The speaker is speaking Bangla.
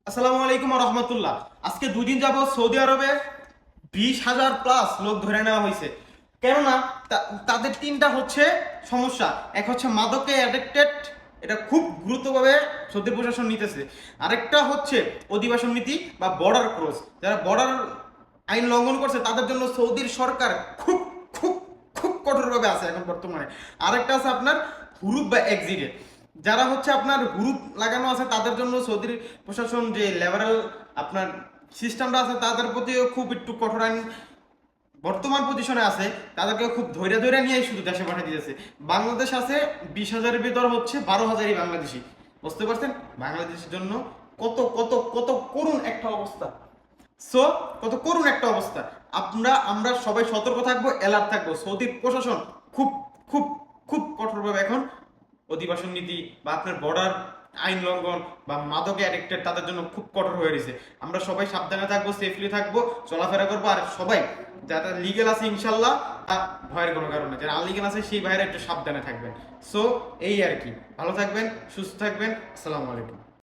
আসসালামু আলাইকুম রহমতুল্লাহ। আজকে 2 দিন যাবত সৌদি আরবে 20,000 প্লাস লোক ধরে নেওয়া হয়েছে। কেননা তাদের তিনটা হচ্ছে সমস্যা। এক হচ্ছে মাদকে অ্যাডিক্টেড, এটা খুব গুরুত্বভাবে সৌদি প্রশাসন নিতেছে। আরেকটা হচ্ছে অধিবাসন নীতি বা বর্ডার ক্রস, যারা বর্ডার আইন লঙ্ঘন করছে তাদের জন্য সৌদির সরকার খুব খুব খুব কঠোরভাবে আছে এখন বর্তমানে। আরেকটা আছে আপনার হুরুপ বা এক্সিডে, যারা হচ্ছে আপনার হুরুপ লাগানো আছে তাদের জন্য সৌদির প্রশাসন যে লেবারেল আপনার সিস্টেমটা আছে তাদের প্রতিও খুব একটু কঠোর আইন বর্তমান পজিশনে আছে, তাদেরকে খুব ধৈর্য ধৈর্য নিয়ে শুধু দেশে পাঠিয়ে দিয়েছে। বাংলাদেশ আছে 20,000-এর ভিতর হচ্ছে 12,000-ই বাংলাদেশি। বুঝতে পারছেন বাংলাদেশের জন্য কত কত কত করুণ একটা অবস্থা। সো কত করুণ একটা অবস্থা। আমরা সবাই সতর্ক থাকবো, অ্যালার্ট থাকবো। সৌদি প্রশাসন খুব খুব খুব কঠোরভাবে এখন অধিবাসন নীতি বা আপনার বর্ডার আইন লঙ্ঘন বা মাদকে অ্যাডিক্টেড তাদের জন্য খুব কঠোর হয়ে গেছে। আমরা সবাই সাবধানে থাকবো, সেফলি থাকবো, চলাফেরা করবো। আর সবাই যারা লিগেল আছে ইনশাল্লাহ ভয়ের কোনো কারণে, যারা আনলিগেল আছে সেই ভাইয়েরা একটু সাবধানে থাকবেন। সো এই আর কি, ভালো থাকবেন, সুস্থ থাকবেন। আসসালামু আলাইকুম।